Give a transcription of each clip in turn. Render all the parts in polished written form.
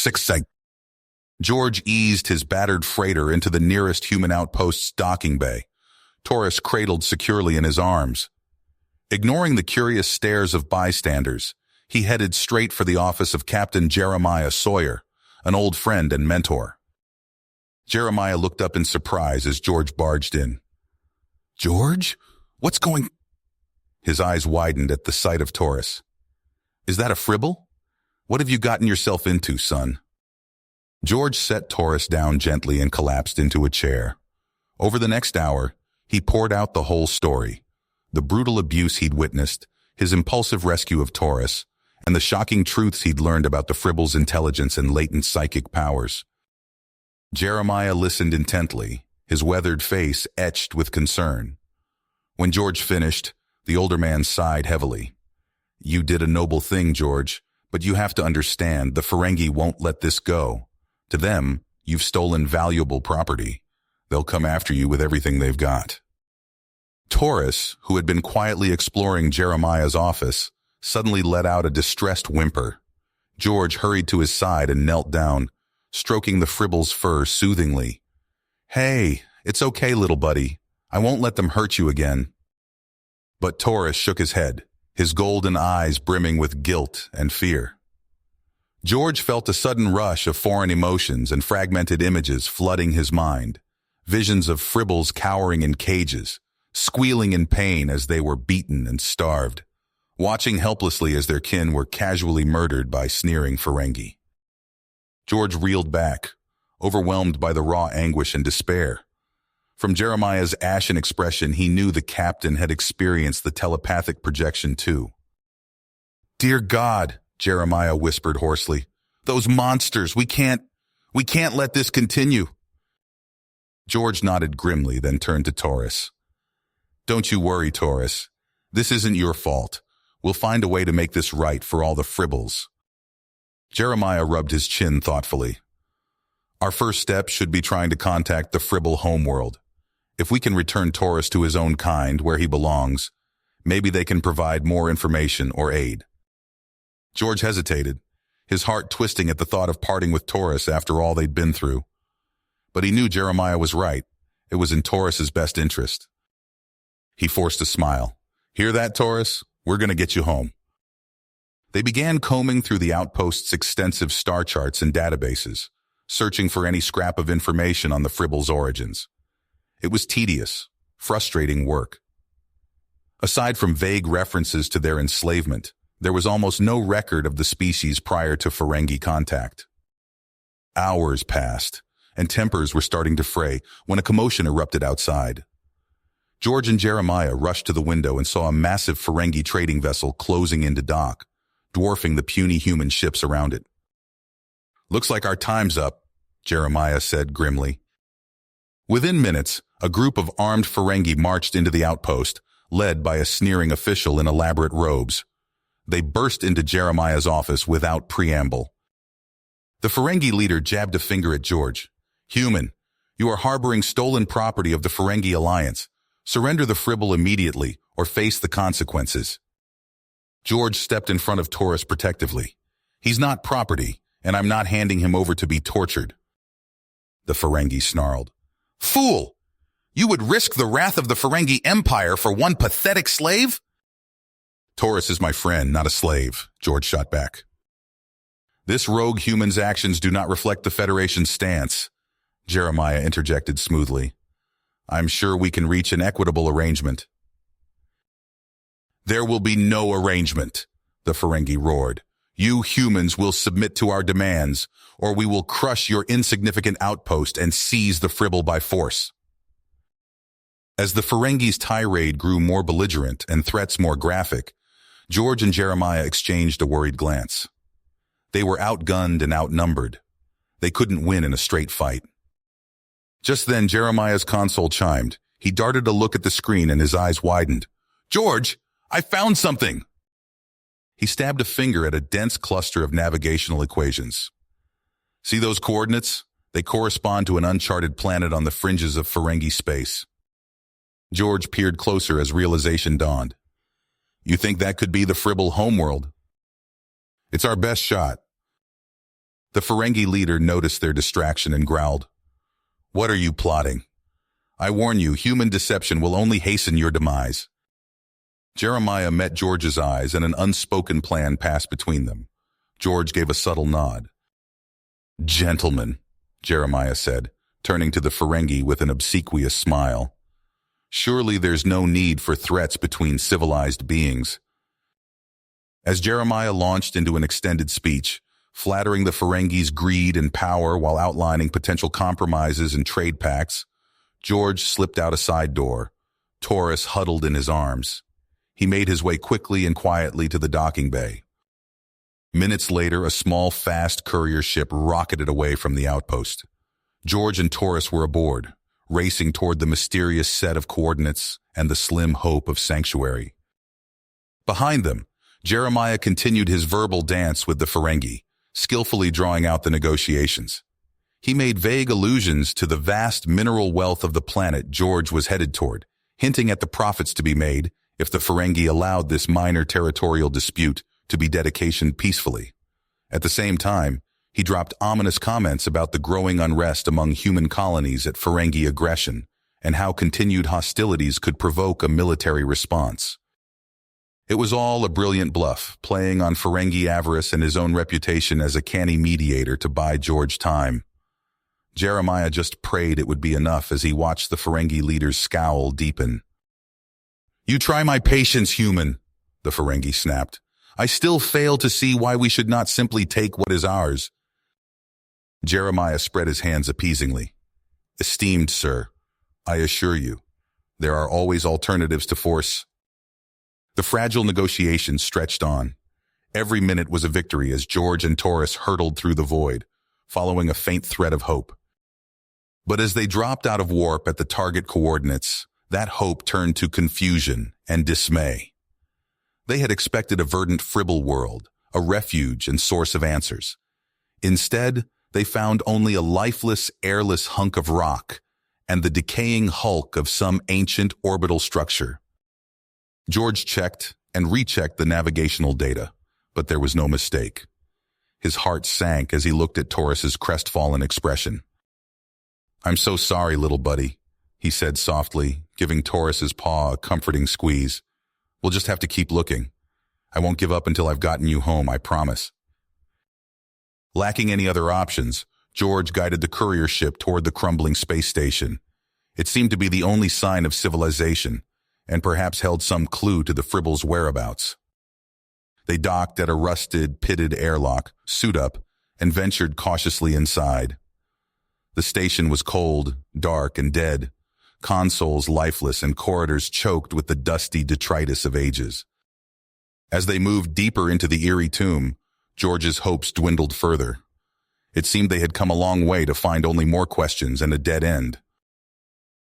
6 sec. George eased his battered freighter into the nearest human outpost's docking bay, Taurus cradled securely in his arms. Ignoring the curious stares of bystanders, he headed straight for the office of Captain Jeremiah Sawyer, an old friend and mentor. Jeremiah looked up in surprise as George barged in. "George? What's going—" His eyes widened at the sight of Taurus. "Is that a fribble? What have you gotten yourself into, son?" George set Taurus down gently and collapsed into a chair. Over the next hour, he poured out the whole story, the brutal abuse he'd witnessed, his impulsive rescue of Taurus, and the shocking truths he'd learned about the fribble's intelligence and latent psychic powers. Jeremiah listened intently, his weathered face etched with concern. When George finished, the older man sighed heavily. "You did a noble thing, George, but you have to understand the Ferengi won't let this go. To them, you've stolen valuable property. They'll come after you with everything they've got." Taurus, who had been quietly exploring Jeremiah's office, suddenly let out a distressed whimper. George hurried to his side and knelt down, stroking the fribble's fur soothingly. "Hey, it's okay, little buddy. I won't let them hurt you again." But Taurus shook his head, his golden eyes brimming with guilt and fear. George felt a sudden rush of foreign emotions and fragmented images flooding his mind. Visions of fribbles cowering in cages, squealing in pain as they were beaten and starved, watching helplessly as their kin were casually murdered by sneering Ferengi. George reeled back, overwhelmed by the raw anguish and despair. From Jeremiah's ashen expression, he knew the captain had experienced the telepathic projection too. "Dear God," Jeremiah whispered hoarsely, "those monsters, we can't let this continue." George nodded grimly, then turned to Taurus. "Don't you worry, Taurus. This isn't your fault. We'll find a way to make this right for all the fribbles." Jeremiah rubbed his chin thoughtfully. "Our first step should be trying to contact the fribble homeworld. If we can return Taurus to his own kind, where he belongs, maybe they can provide more information or aid." George hesitated, his heart twisting at the thought of parting with Taurus after all they'd been through. But he knew Jeremiah was right. It was in Taurus's best interest. He forced a smile. "Hear that, Taurus? We're going to get you home." They began combing through the outpost's extensive star charts and databases, searching for any scrap of information on the fribble's origins. It was tedious, frustrating work. Aside from vague references to their enslavement, there was almost no record of the species prior to Ferengi contact. Hours passed, and tempers were starting to fray when a commotion erupted outside. George and Jeremiah rushed to the window and saw a massive Ferengi trading vessel closing into dock, dwarfing the puny human ships around it. "Looks like our time's up," Jeremiah said grimly. Within minutes, a group of armed Ferengi marched into the outpost, led by a sneering official in elaborate robes. They burst into Jeremiah's office without preamble. The Ferengi leader jabbed a finger at George. "Human, you are harboring stolen property of the Ferengi Alliance. Surrender the fribble immediately, or face the consequences." George stepped in front of Taurus protectively. "He's not property, and I'm not handing him over to be tortured." The Ferengi snarled. "Fool! You would risk the wrath of the Ferengi Empire for one pathetic slave?" "Taurus is my friend, not a slave," George shot back. "This rogue human's actions do not reflect the Federation's stance," Jeremiah interjected smoothly. "I'm sure we can reach an equitable arrangement." "There will be no arrangement," the Ferengi roared. "You humans will submit to our demands, or we will crush your insignificant outpost and seize the fribble by force." As the Ferengi's tirade grew more belligerent and threats more graphic, George and Jeremiah exchanged a worried glance. They were outgunned and outnumbered. They couldn't win in a straight fight. Just then, Jeremiah's console chimed. He darted a look at the screen and his eyes widened. "George, I found something!" He stabbed a finger at a dense cluster of navigational equations. "See those coordinates? They correspond to an uncharted planet on the fringes of Ferengi space." George peered closer as realization dawned. "You think that could be the fribble homeworld?" "It's our best shot." The Ferengi leader noticed their distraction and growled, "What are you plotting? I warn you, human deception will only hasten your demise." Jeremiah met George's eyes, and an unspoken plan passed between them. George gave a subtle nod. "Gentlemen," Jeremiah said, turning to the Ferengi with an obsequious smile. "Surely there's no need for threats between civilized beings." As Jeremiah launched into an extended speech, flattering the Ferengi's greed and power while outlining potential compromises and trade pacts, George slipped out a side door. Taurus huddled in his arms. He made his way quickly and quietly to the docking bay. Minutes later, a small, fast courier ship rocketed away from the outpost. George and Taurus were aboard, racing toward the mysterious set of coordinates and the slim hope of sanctuary. Behind them, Jeremiah continued his verbal dance with the Ferengi, skillfully drawing out the negotiations. He made vague allusions to the vast mineral wealth of the planet George was headed toward, hinting at the profits to be made if the Ferengi allowed this minor territorial dispute to be dedicated peacefully. At the same time, he dropped ominous comments about the growing unrest among human colonies at Ferengi aggression and how continued hostilities could provoke a military response. It was all a brilliant bluff, playing on Ferengi avarice and his own reputation as a canny mediator to buy George time. Jeremiah just prayed it would be enough as he watched the Ferengi leader's scowl deepen. "You try my patience, human," the Ferengi snapped. "I still fail to see why we should not simply take what is ours." Jeremiah spread his hands appeasingly. "Esteemed sir, I assure you, there are always alternatives to force." The fragile negotiations stretched on. Every minute was a victory as George and Taurus hurtled through the void, following a faint thread of hope. But as they dropped out of warp at the target coordinates, that hope turned to confusion and dismay. They had expected a verdant fribble world, a refuge and source of answers. Instead, they found only a lifeless, airless hunk of rock and the decaying hulk of some ancient orbital structure. George checked and rechecked the navigational data, but there was no mistake. His heart sank as he looked at Taurus's crestfallen expression. "I'm so sorry, little buddy," he said softly, giving Taurus's paw a comforting squeeze. "We'll just have to keep looking. I won't give up until I've gotten you home, I promise." Lacking any other options, George guided the courier ship toward the crumbling space station. It seemed to be the only sign of civilization, and perhaps held some clue to the Fribble's whereabouts. They docked at a rusted, pitted airlock, suit up, and ventured cautiously inside. The station was cold, dark, and dead, consoles lifeless and corridors choked with the dusty detritus of ages. As they moved deeper into the eerie tomb, George's hopes dwindled further. It seemed they had come a long way to find only more questions and a dead end.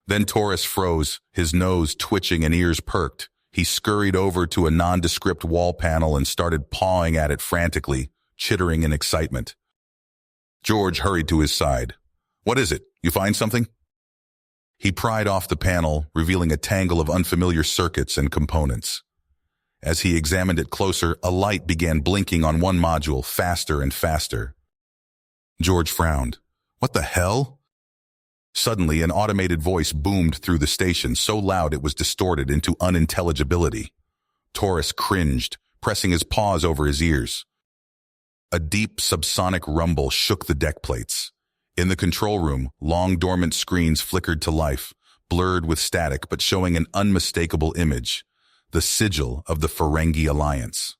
Then Taurus froze, his nose twitching and ears perked. He scurried over to a nondescript wall panel and started pawing at it frantically, chittering in excitement. George hurried to his side. "What is it? You find something?" He pried off the panel, revealing a tangle of unfamiliar circuits and components. As he examined it closer, a light began blinking on one module, faster and faster. George frowned. "What the hell?" Suddenly, an automated voice boomed through the station, so loud it was distorted into unintelligibility. Taurus cringed, pressing his paws over his ears. A deep, subsonic rumble shook the deck plates. In the control room, long dormant screens flickered to life, blurred with static but showing an unmistakable image, the sigil of the Ferengi Alliance.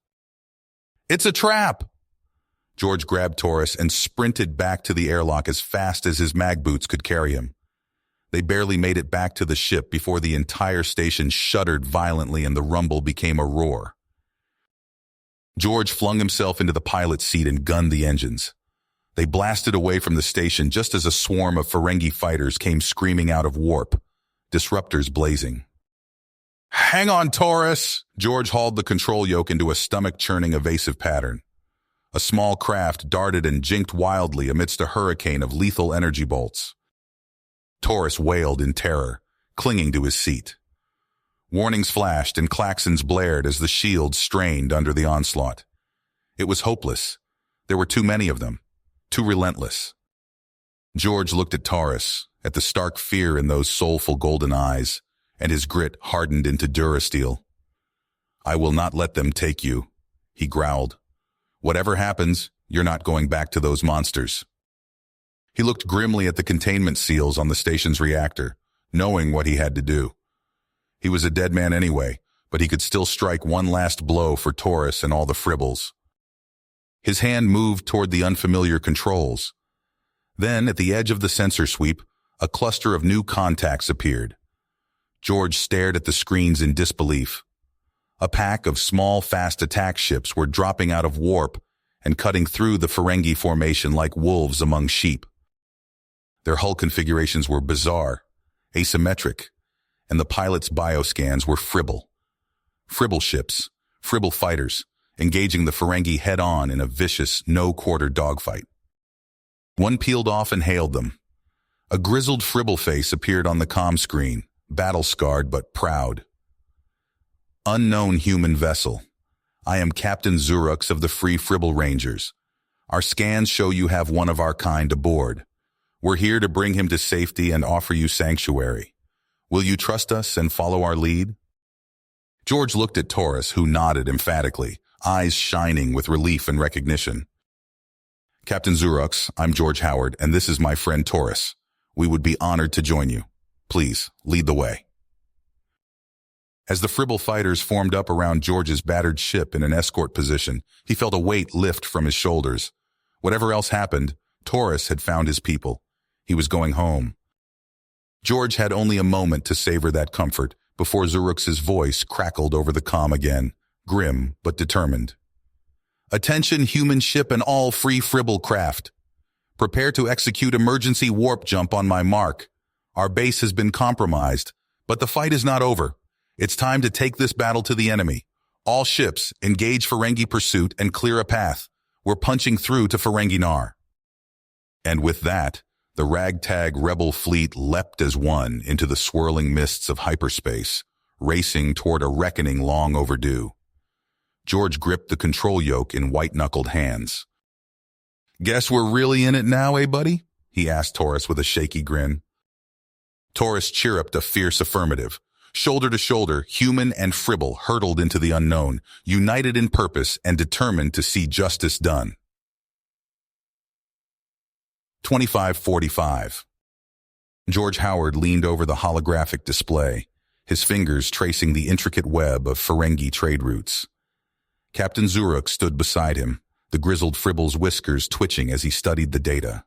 "It's a trap!" George grabbed Taurus and sprinted back to the airlock as fast as his mag boots could carry him. They barely made it back to the ship before the entire station shuddered violently and the rumble became a roar. George flung himself into the pilot's seat and gunned the engines. They blasted away from the station just as a swarm of Ferengi fighters came screaming out of warp, disruptors blazing. "Hang on, Taurus!" George hauled the control yoke into a stomach-churning evasive pattern. A small craft darted and jinked wildly amidst a hurricane of lethal energy bolts. Taurus wailed in terror, clinging to his seat. Warnings flashed and klaxons blared as the shield strained under the onslaught. It was hopeless. There were too many of them. too relentless. George looked at Taurus, at the stark fear in those soulful golden eyes, and his grit hardened into durasteel. "I will not let them take you," he growled. "Whatever happens, you're not going back to those monsters." He looked grimly at the containment seals on the station's reactor, knowing what he had to do. He was a dead man anyway, but he could still strike one last blow for Taurus and all the Fribbles. His hand moved toward the unfamiliar controls. Then, at the edge of the sensor sweep, a cluster of new contacts appeared. George stared at the screens in disbelief. A pack of small, fast attack ships were dropping out of warp and cutting through the Ferengi formation like wolves among sheep. Their hull configurations were bizarre, asymmetric, and the pilots' bioscans were Fribble. Fribble ships, Fribble fighters, engaging the Ferengi head-on in a vicious, no-quarter dogfight. One peeled off and hailed them. A grizzled Fribble face appeared on the comm screen, battle-scarred but proud. "Unknown human vessel. I am Captain Zurux of the Free Fribble Rangers. Our scans show you have one of our kind aboard. We're here to bring him to safety and offer you sanctuary. Will you trust us and follow our lead?" George looked at Taurus, who nodded emphatically, eyes shining with relief and recognition. "Captain Zurux, I'm George Howard, and this is my friend Taurus. We would be honored to join you. Please, lead the way." As the Fribble fighters formed up around George's battered ship in an escort position, he felt a weight lift from his shoulders. Whatever else happened, Taurus had found his people. He was going home. George had only a moment to savor that comfort before Zurux's voice crackled over the comm again, grim but determined. "Attention human ship and all Free Fribble craft. Prepare to execute emergency warp jump on my mark. Our base has been compromised, but the fight is not over. It's time to take this battle to the enemy. All ships, engage Ferengi pursuit and clear a path. We're punching through to Ferenginar." And with that, the ragtag rebel fleet leapt as one into the swirling mists of hyperspace, racing toward a reckoning long overdue. George gripped the control yoke in white-knuckled hands. "Guess we're really in it now, eh, buddy?" he asked Taurus with a shaky grin. Taurus chirruped a fierce affirmative. Shoulder to shoulder, human and Fribble hurtled into the unknown, united in purpose and determined to see justice done. 2545. George Howard leaned over the holographic display, his fingers tracing the intricate web of Ferengi trade routes. Captain Zurux stood beside him, the grizzled Fribble's whiskers twitching as he studied the data.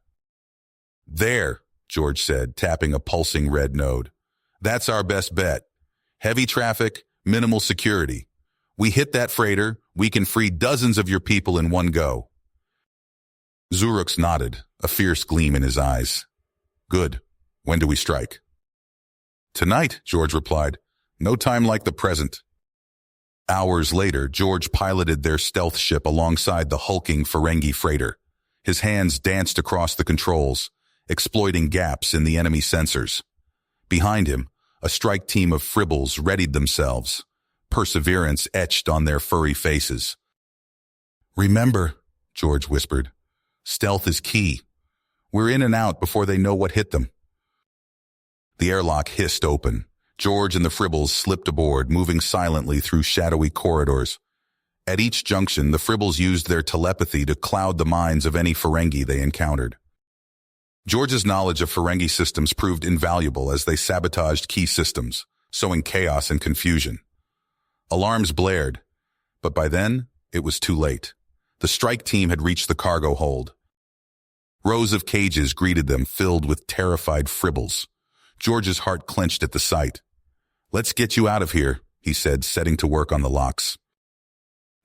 "There," George said, tapping a pulsing red node. "That's our best bet. Heavy traffic, minimal security. We hit that freighter, we can free dozens of your people in one go." Zurux nodded, a fierce gleam in his eyes. "Good. When do we strike?" "Tonight," George replied. "No time like the present." Hours later, George piloted their stealth ship alongside the hulking Ferengi freighter. His hands danced across the controls, exploiting gaps in the enemy sensors. Behind him, a strike team of Fribbles readied themselves, perseverance etched on their furry faces. "Remember," George whispered, "stealth is key. We're in and out before they know what hit them." The airlock hissed open. George and the Fribbles slipped aboard, moving silently through shadowy corridors. At each junction, the Fribbles used their telepathy to cloud the minds of any Ferengi they encountered. George's knowledge of Ferengi systems proved invaluable as they sabotaged key systems, sowing chaos and confusion. Alarms blared, but by then, it was too late. The strike team had reached the cargo hold. Rows of cages greeted them, filled with terrified Fribbles. George's heart clenched at the sight. "Let's get you out of here," he said, setting to work on the locks.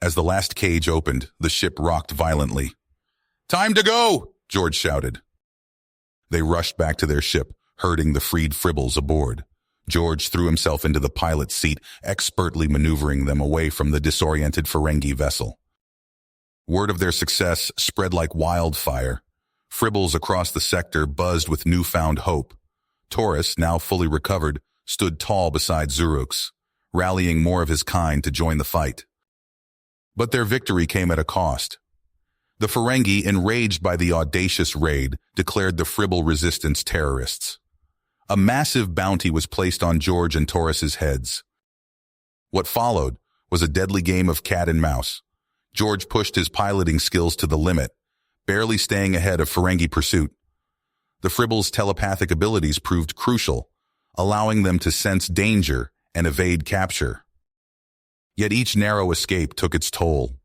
As the last cage opened, the ship rocked violently. "Time to go!" George shouted. They rushed back to their ship, herding the freed Fribbles aboard. George threw himself into the pilot's seat, expertly maneuvering them away from the disoriented Ferengi vessel. Word of their success spread like wildfire. Fribbles across the sector buzzed with newfound hope. Taurus, now fully recovered, stood tall beside Zurux, rallying more of his kind to join the fight. But their victory came at a cost. The Ferengi, enraged by the audacious raid, declared the Fribble resistance terrorists. A massive bounty was placed on George and Taurus's heads. What followed was a deadly game of cat and mouse. George pushed his piloting skills to the limit, barely staying ahead of Ferengi pursuit. The Fribble's telepathic abilities proved crucial, allowing them to sense danger and evade capture. Yet each narrow escape took its toll.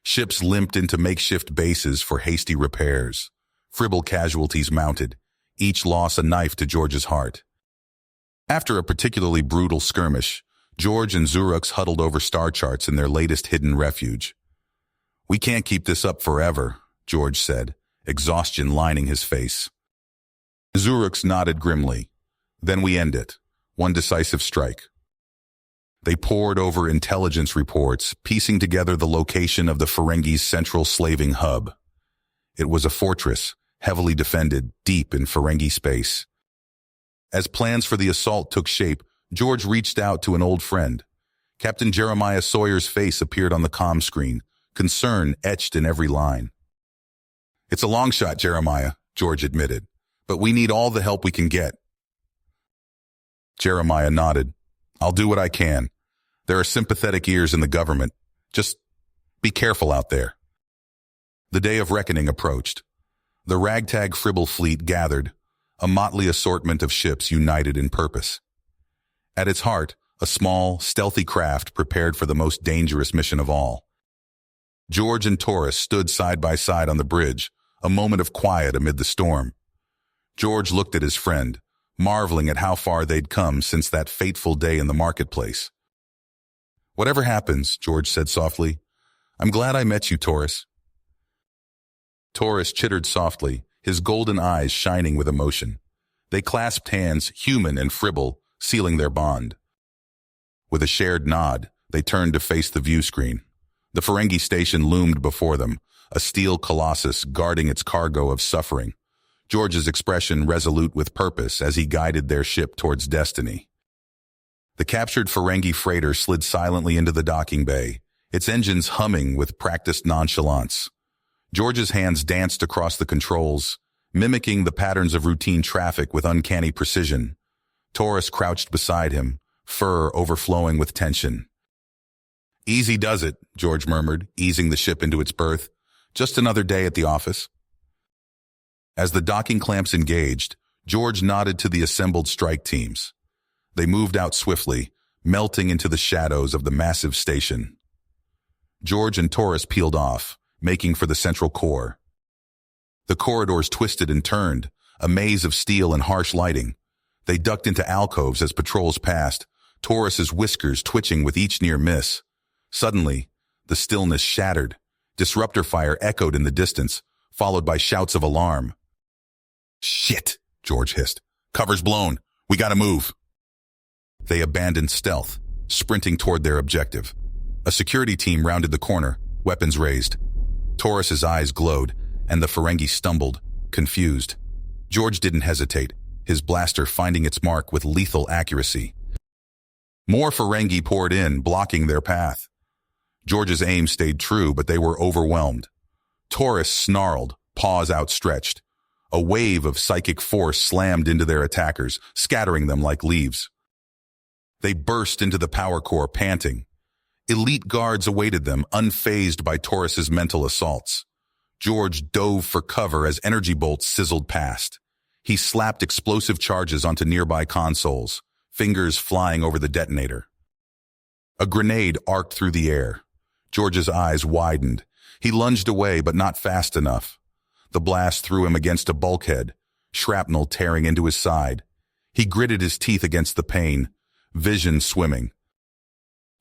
Ships limped into makeshift bases for hasty repairs. Fribble casualties mounted, each loss a knife to George's heart. After a particularly brutal skirmish, George and Zurux huddled over star charts in their latest hidden refuge. "We can't keep this up forever," George said, exhaustion lining his face. Zurux nodded grimly. "Then we end it. One decisive strike." They pored over intelligence reports, piecing together the location of the Ferengi's central slaving hub. It was a fortress, heavily defended, deep in Ferengi space. As plans for the assault took shape, George reached out to an old friend. Captain Jeremiah Sawyer's face appeared on the comm screen, concern etched in every line. "It's a long shot, Jeremiah," George admitted, "but we need all the help we can get." Jeremiah nodded. "I'll do what I can. There are sympathetic ears in the government. Just be careful out there." The day of reckoning approached. The ragtag Fribble fleet gathered, a motley assortment of ships united in purpose. At its heart, a small, stealthy craft prepared for the most dangerous mission of all. George and Taurus stood side by side on the bridge, a moment of quiet amid the storm. George looked at his friend, marveling at how far they'd come since that fateful day in the marketplace. "Whatever happens," George said softly, "I'm glad I met you, Taurus." Taurus chittered softly, his golden eyes shining with emotion. They clasped hands, human and Fribble, sealing their bond. With a shared nod, they turned to face the view screen. The Ferengi station loomed before them, a steel colossus guarding its cargo of suffering. George's expression resolute with purpose as he guided their ship towards destiny. The captured Ferengi freighter slid silently into the docking bay, its engines humming with practiced nonchalance. George's hands danced across the controls, mimicking the patterns of routine traffic with uncanny precision. Taurus crouched beside him, fur overflowing with tension. "Easy does it," George murmured, easing the ship into its berth. "Just another day at the office." As the docking clamps engaged, George nodded to the assembled strike teams. They moved out swiftly, melting into the shadows of the massive station. George and Taurus peeled off, making for the central core. The corridors twisted and turned, a maze of steel and harsh lighting. They ducked into alcoves as patrols passed, Taurus's whiskers twitching with each near miss. Suddenly, the stillness shattered. Disruptor fire echoed in the distance, followed by shouts of alarm. "Shit," George hissed. "Cover's blown. We gotta move." They abandoned stealth, sprinting toward their objective. A security team rounded the corner, weapons raised. Taurus's eyes glowed, and the Ferengi stumbled, confused. George didn't hesitate, his blaster finding its mark with lethal accuracy. More Ferengi poured in, blocking their path. George's aim stayed true, but they were overwhelmed. Taurus snarled, paws outstretched. A wave of psychic force slammed into their attackers, scattering them like leaves. They burst into the power core, panting. Elite guards awaited them, unfazed by Taurus's mental assaults. George dove for cover as energy bolts sizzled past. He slapped explosive charges onto nearby consoles, fingers flying over the detonator. A grenade arced through the air. George's eyes widened. He lunged away, but not fast enough. The blast threw him against a bulkhead, shrapnel tearing into his side. He gritted his teeth against the pain, vision swimming.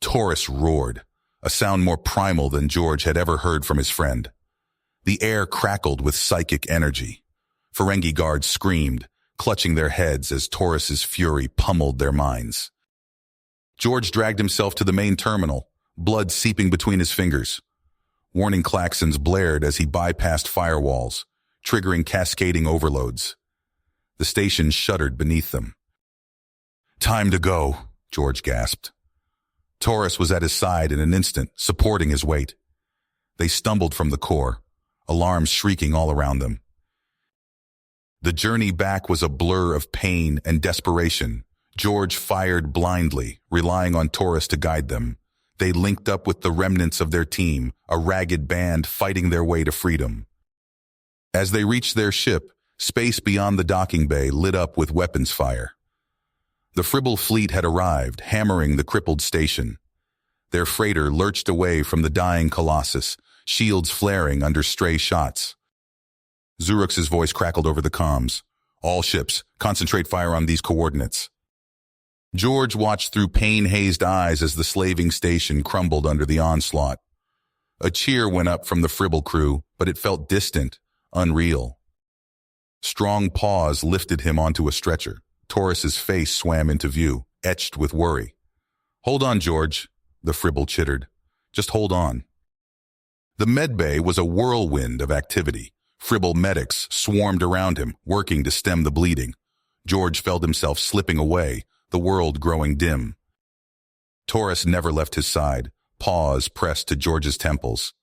Taurus roared, a sound more primal than George had ever heard from his friend. The air crackled with psychic energy. Ferengi guards screamed, clutching their heads as Taurus's fury pummeled their minds. George dragged himself to the main terminal, blood seeping between his fingers. Warning klaxons blared as he bypassed firewalls, triggering cascading overloads. The station shuddered beneath them. "Time to go," George gasped. Taurus was at his side in an instant, supporting his weight. They stumbled from the core, alarms shrieking all around them. The journey back was a blur of pain and desperation. George fired blindly, relying on Taurus to guide them. They linked up with the remnants of their team, a ragged band fighting their way to freedom. As they reached their ship, space beyond the docking bay lit up with weapons fire. The Fribble fleet had arrived, hammering the crippled station. Their freighter lurched away from the dying Colossus, shields flaring under stray shots. Xurux's voice crackled over the comms. All ships, concentrate fire on these coordinates. George watched through pain-hazed eyes as the slaving station crumbled under the onslaught. A cheer went up from the Fribble crew, but it felt distant, unreal. Strong paws lifted him onto a stretcher. Taurus's face swam into view, etched with worry. "Hold on, George," the Fribble chittered. "Just hold on." The medbay was a whirlwind of activity. Fribble medics swarmed around him, working to stem the bleeding. George felt himself slipping away, the world growing dim. Taurus never left his side, paws pressed to George's temples.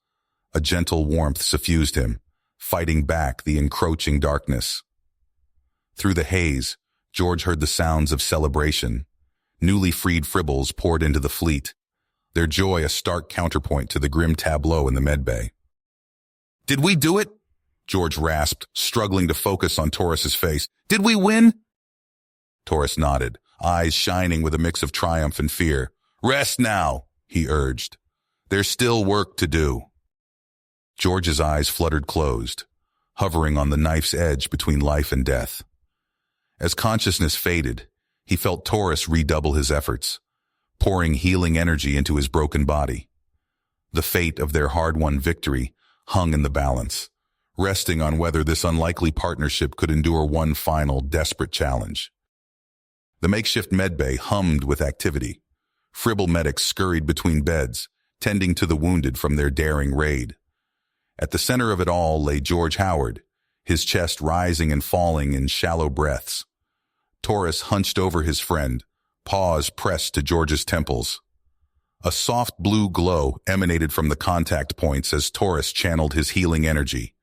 A gentle warmth suffused him, fighting back the encroaching darkness. Through the haze, George heard the sounds of celebration. Newly freed Fribbles poured into the fleet, their joy a stark counterpoint to the grim tableau in the medbay. "Did we do it?" George rasped, struggling to focus on Taurus's face. "Did we win?" Taurus nodded, eyes shining with a mix of triumph and fear. "Rest now," he urged. "There's still work to do." George's eyes fluttered closed, hovering on the knife's edge between life and death. As consciousness faded, he felt Taurus redouble his efforts, pouring healing energy into his broken body. The fate of their hard-won victory hung in the balance, resting on whether this unlikely partnership could endure one final, desperate challenge. The makeshift medbay hummed with activity. Fribble medics scurried between beds, tending to the wounded from their daring raid. At the center of it all lay George Howard, his chest rising and falling in shallow breaths. Taurus hunched over his friend, paws pressed to George's temples. A soft blue glow emanated from the contact points as Taurus channeled his healing energy.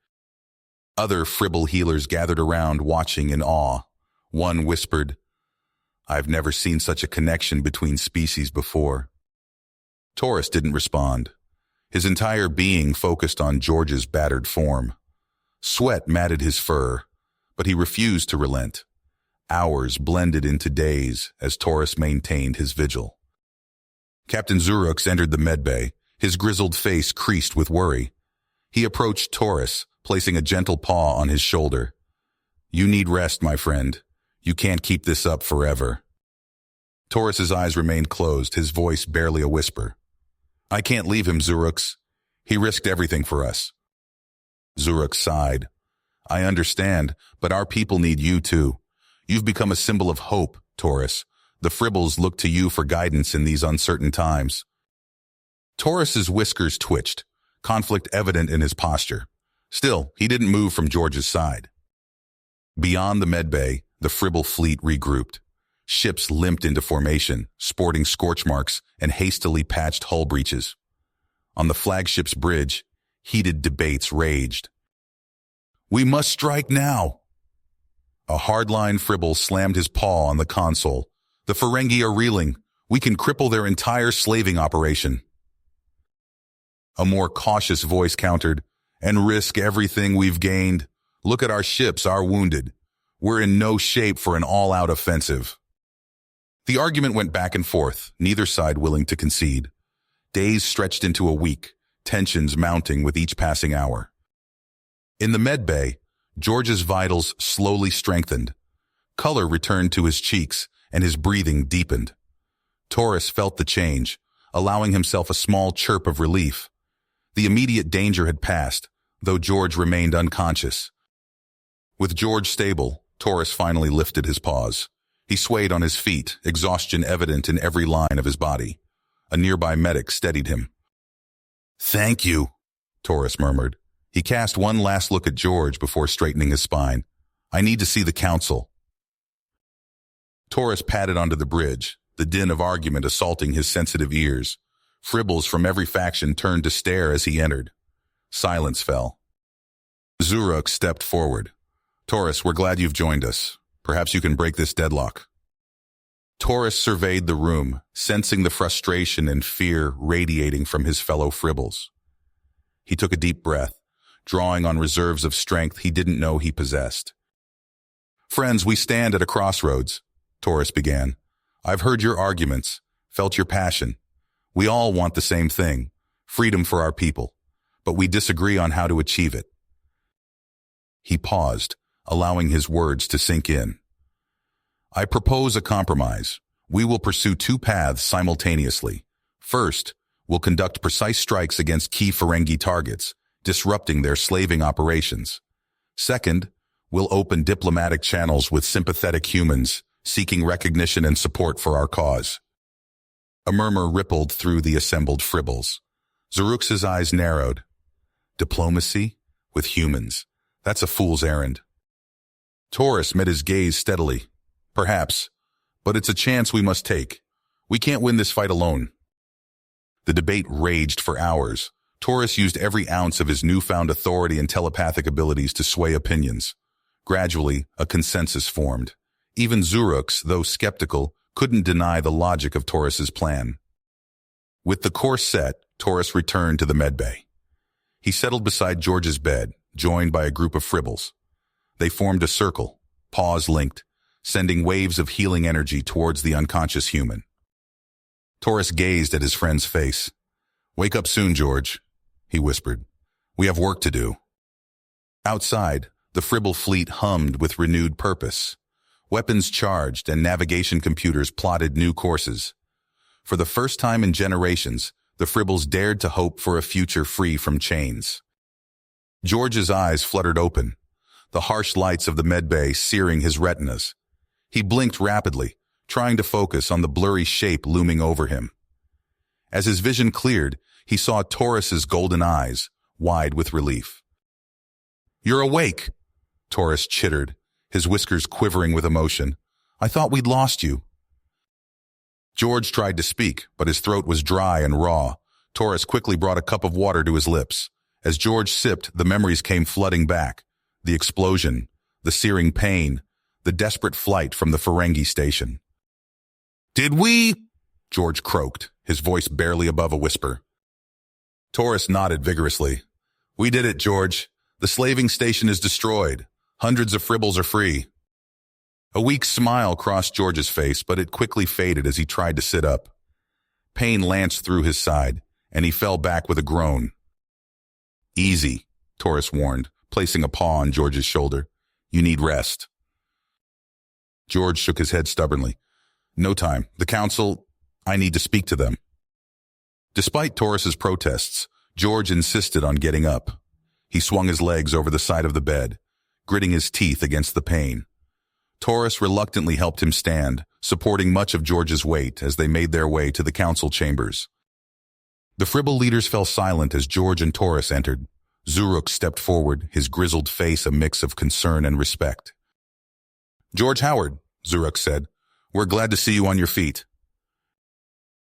Other Fribble healers gathered around, watching in awe. One whispered, "I've never seen such a connection between species before." Taurus didn't respond. His entire being focused on George's battered form. Sweat matted his fur, but he refused to relent. Hours blended into days as Taurus maintained his vigil. Captain Xurux entered the medbay, his grizzled face creased with worry. He approached Taurus, placing a gentle paw on his shoulder. "You need rest, my friend. You can't keep this up forever." Taurus's eyes remained closed, his voice barely a whisper. "I can't leave him, Xurux. He risked everything for us." Xurux sighed. "I understand, but our people need you too. You've become a symbol of hope, Taurus. The Fribbles look to you for guidance in these uncertain times." Taurus's whiskers twitched, conflict evident in his posture. Still, he didn't move from George's side. Beyond the medbay, the Fribble fleet regrouped. Ships limped into formation, sporting scorch marks and hastily patched hull breaches. On the flagship's bridge, heated debates raged. "We must strike now." A hardline Fribble slammed his paw on the console. "The Ferengi are reeling. We can cripple their entire slaving operation." A more cautious voice countered, "And risk everything we've gained. Look at our ships, our wounded. We're in no shape for an all-out offensive." The argument went back and forth, neither side willing to concede. Days stretched into a week, tensions mounting with each passing hour. In the medbay, George's vitals slowly strengthened. Color returned to his cheeks, and his breathing deepened. Taurus felt the change, allowing himself a small chirp of relief. The immediate danger had passed, though George remained unconscious. With George stable, Taurus finally lifted his paws. He swayed on his feet, exhaustion evident in every line of his body. A nearby medic steadied him. "Thank you," Taurus murmured. He cast one last look at George before straightening his spine. "I need to see the council." Taurus padded onto the bridge, the din of argument assaulting his sensitive ears. Fribbles from every faction turned to stare as he entered. Silence fell. Zuruk stepped forward. Taurus, we're glad you've joined us. Perhaps you can break this deadlock. Taurus surveyed the room, sensing the frustration and fear radiating from his fellow Fribbles. He took a deep breath, drawing on reserves of strength he didn't know he possessed. Friends, we stand at a crossroads, Taurus began. I've heard your arguments, felt your passion. We all want the same thing, freedom for our people, but we disagree on how to achieve it. He paused, allowing his words to sink in. I propose a compromise. We will pursue two paths simultaneously. First, we'll conduct precise strikes against key Ferengi targets, disrupting their slaving operations. Second, we'll open diplomatic channels with sympathetic humans, seeking recognition and support for our cause. A murmur rippled through the assembled Fribbles. Zuruk's eyes narrowed. Diplomacy? With humans. That's a fool's errand. Taurus met his gaze steadily. Perhaps, but it's a chance we must take. We can't win this fight alone. The debate raged for hours. Taurus used every ounce of his newfound authority and telepathic abilities to sway opinions. Gradually, a consensus formed. Even Zuruk, though skeptical, couldn't deny the logic of Taurus's plan. With the course set, Taurus returned to the medbay. He settled beside George's bed, joined by a group of Fribbles. They formed a circle, paws linked, sending waves of healing energy towards the unconscious human. Taurus gazed at his friend's face. Wake up soon, George, he whispered. We have work to do. Outside, the Fribble fleet hummed with renewed purpose. Weapons charged and navigation computers plotted new courses. For the first time in generations, the Fribbles dared to hope for a future free from chains. George's eyes fluttered open, the harsh lights of the medbay searing his retinas. He blinked rapidly, trying to focus on the blurry shape looming over him. As his vision cleared, he saw Taurus's golden eyes, wide with relief. You're awake, Taurus chittered, his whiskers quivering with emotion. I thought we'd lost you. George tried to speak, but his throat was dry and raw. Taurus quickly brought a cup of water to his lips. As George sipped, the memories came flooding back. The explosion, the searing pain, the desperate flight from the Ferengi station. Did we? George croaked, his voice barely above a whisper. Taurus nodded vigorously. We did it, George. The slaving station is destroyed. Hundreds of Fribbles are free. A weak smile crossed George's face, but it quickly faded as he tried to sit up. Pain lanced through his side, and he fell back with a groan. Easy, Taurus warned, placing a paw on George's shoulder. You need rest. George shook his head stubbornly. No time. The council, I need to speak to them. Despite Taurus's protests, George insisted on getting up. He swung his legs over the side of the bed, gritting his teeth against the pain. Taurus reluctantly helped him stand, supporting much of George's weight as they made their way to the council chambers. The Fribble leaders fell silent as George and Taurus entered. Zuruk stepped forward, his grizzled face a mix of concern and respect. George Howard, Zuruk said, we're glad to see you on your feet.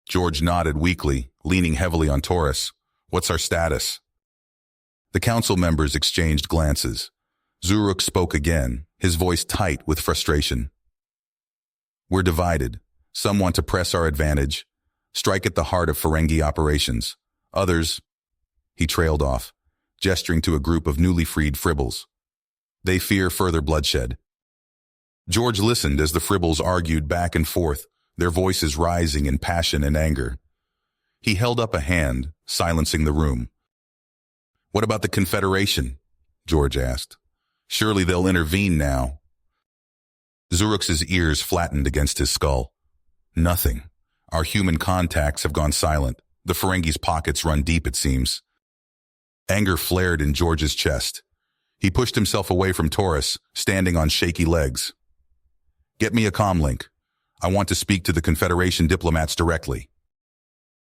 George nodded weakly, leaning heavily on Taurus. What's our status? The council members exchanged glances. Zuruk spoke again, his voice tight with frustration. We're divided. Some want to press our advantage, strike at the heart of Ferengi operations. Others, he trailed off, gesturing to a group of newly freed Fribbles. They fear further bloodshed. George listened as the Fribbles argued back and forth, their voices rising in passion and anger. He held up a hand, silencing the room. What about the Confederation? George asked. Surely they'll intervene now. Zuruk's ears flattened against his skull. Nothing. Our human contacts have gone silent. The Ferengi's pockets run deep, it seems. Anger flared in George's chest. He pushed himself away from Taurus, standing on shaky legs. Get me a comlink. I want to speak to the Confederation diplomats directly.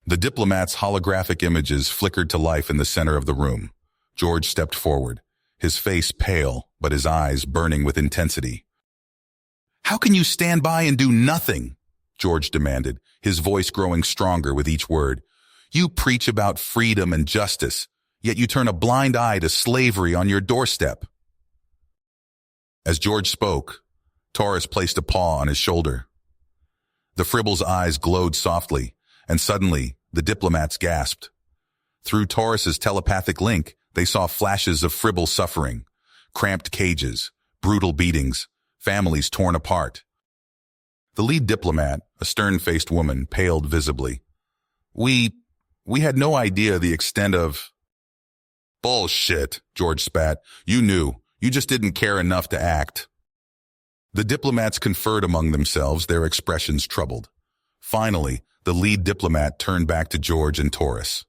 The diplomats' holographic images flickered to life in the center of the room. George stepped forward, his face pale, but his eyes burning with intensity. How can you stand by and do nothing? George demanded, his voice growing stronger with each word. You preach about freedom and justice, yet you turn a blind eye to slavery on your doorstep. As George spoke, Taurus placed a paw on his shoulder. The Fribble's eyes glowed softly, and suddenly the diplomats gasped. Through Taurus's telepathic link, they saw flashes of Fribble suffering, cramped cages, brutal beatings, families torn apart. The lead diplomat, a stern-faced woman, paled visibly. We had no idea the extent of... Bullshit, George spat. You knew. You just didn't care enough to act. The diplomats conferred among themselves, their expressions troubled. Finally, the lead diplomat turned back to George and Taurus.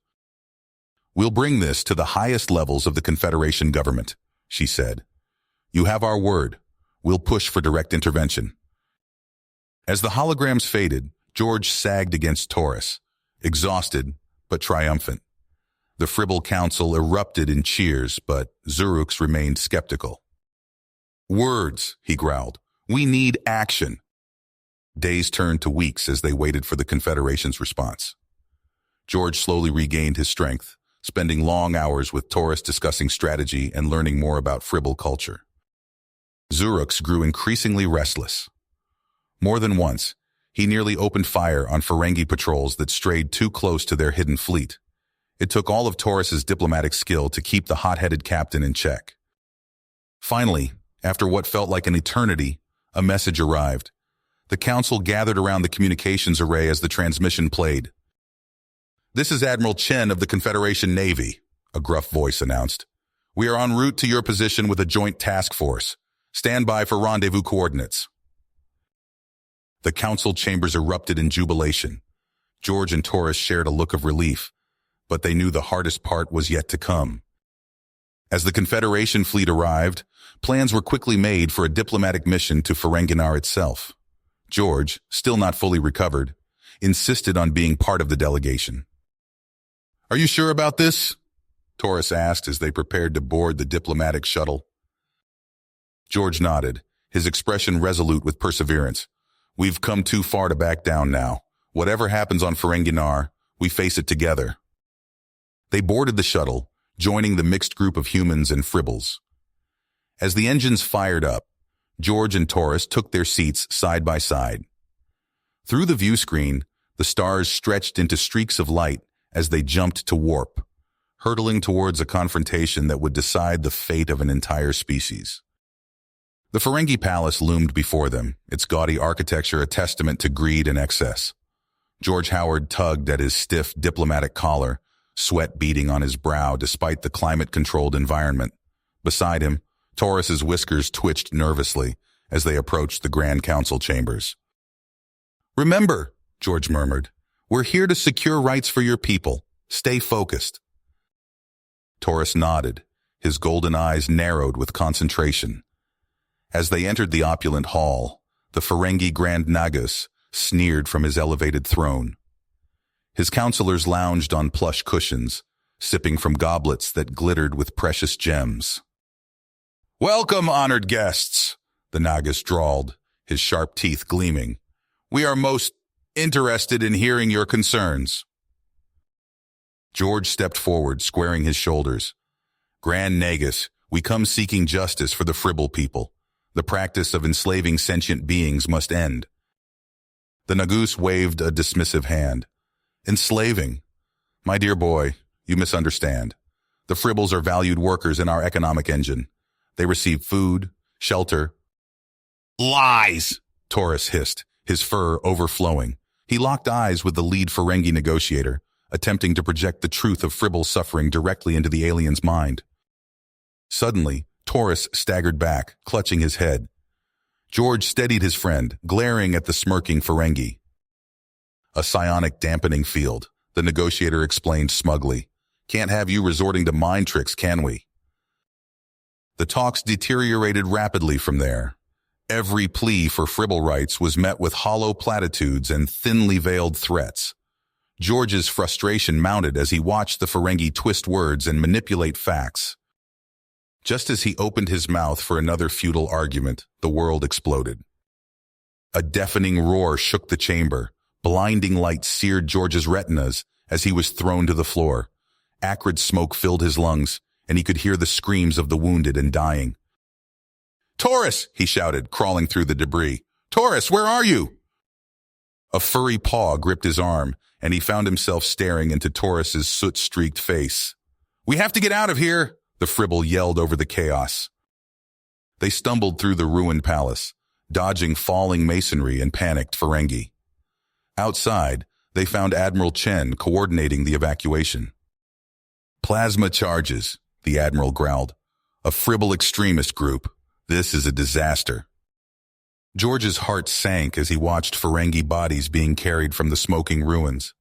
We'll bring this to the highest levels of the Confederation government, she said. You have our word. We'll push for direct intervention. As the holograms faded, George sagged against Taurus, exhausted but triumphant. The Fribble Council erupted in cheers, but Zurux remained skeptical. Words, he growled. We need action. Days turned to weeks as they waited for the Confederation's response. George slowly regained his strength, spending long hours with Taurus discussing strategy and learning more about Fribble culture. Zurux grew increasingly restless. More than once, he nearly opened fire on Ferengi patrols that strayed too close to their hidden fleet. It took all of Taurus's diplomatic skill to keep the hot-headed captain in check. Finally, after what felt like an eternity, a message arrived. The council gathered around the communications array as the transmission played. This is Admiral Chen of the Confederation Navy, a gruff voice announced. We are en route to your position with a joint task force. Stand by for rendezvous coordinates. The council chambers erupted in jubilation. George and Taurus shared a look of relief, but they knew the hardest part was yet to come. As the Confederation fleet arrived, plans were quickly made for a diplomatic mission to Ferenginar itself. George, still not fully recovered, insisted on being part of the delegation. Are you sure about this? Taurus asked as they prepared to board the diplomatic shuttle. George nodded, his expression resolute with perseverance. We've come too far to back down now. Whatever happens on Ferenginar, we face it together. They boarded the shuttle, joining the mixed group of humans and Fribbles. As the engines fired up, George and Taurus took their seats side by side. Through the view screen, the stars stretched into streaks of light as they jumped to warp, hurtling towards a confrontation that would decide the fate of an entire species. The Ferengi Palace loomed before them, its gaudy architecture a testament to greed and excess. George Howard tugged at his stiff diplomatic collar, sweat beading on his brow despite the climate-controlled environment. Beside him, Taurus's whiskers twitched nervously as they approached the Grand Council chambers. Remember, George murmured, we're here to secure rights for your people. Stay focused. Taurus nodded, his golden eyes narrowed with concentration. As they entered the opulent hall, the Ferengi Grand Nagus sneered from his elevated throne. His counselors lounged on plush cushions, sipping from goblets that glittered with precious gems. Welcome, honored guests, the Nagus drawled, his sharp teeth gleaming. We are most interested in hearing your concerns. George stepped forward, squaring his shoulders. Grand Nagus, we come seeking justice for the Fribble people. The practice of enslaving sentient beings must end. The Nagus waved a dismissive hand. Enslaving? My dear boy, you misunderstand. The Fribbles are valued workers in our economic engine. They receive food, shelter. Lies! Taurus hissed, his fur overflowing. He locked eyes with the lead Ferengi negotiator, attempting to project the truth of Fribble's suffering directly into the alien's mind. Suddenly, Taurus staggered back, clutching his head. George steadied his friend, glaring at the smirking Ferengi. A psionic dampening field, the negotiator explained smugly. Can't have you resorting to mind tricks, can we? The talks deteriorated rapidly from there. Every plea for Fribble rights was met with hollow platitudes and thinly veiled threats. George's frustration mounted as he watched the Ferengi twist words and manipulate facts. Just as he opened his mouth for another futile argument, the world exploded. A deafening roar shook the chamber. Blinding light seared George's retinas as he was thrown to the floor. Acrid smoke filled his lungs, and he could hear the screams of the wounded and dying. "Taurus!" he shouted, crawling through the debris. "Taurus, where are you?" A furry paw gripped his arm, and he found himself staring into Taurus's soot-streaked face. "We have to get out of here!" the Fribble yelled over the chaos. They stumbled through the ruined palace, dodging falling masonry and panicked Ferengi. Outside, they found Admiral Chen coordinating the evacuation. "Plasma charges," the Admiral growled. "A Fribble extremist group. This is a disaster." George's heart sank as he watched Ferengi bodies being carried from the smoking ruins.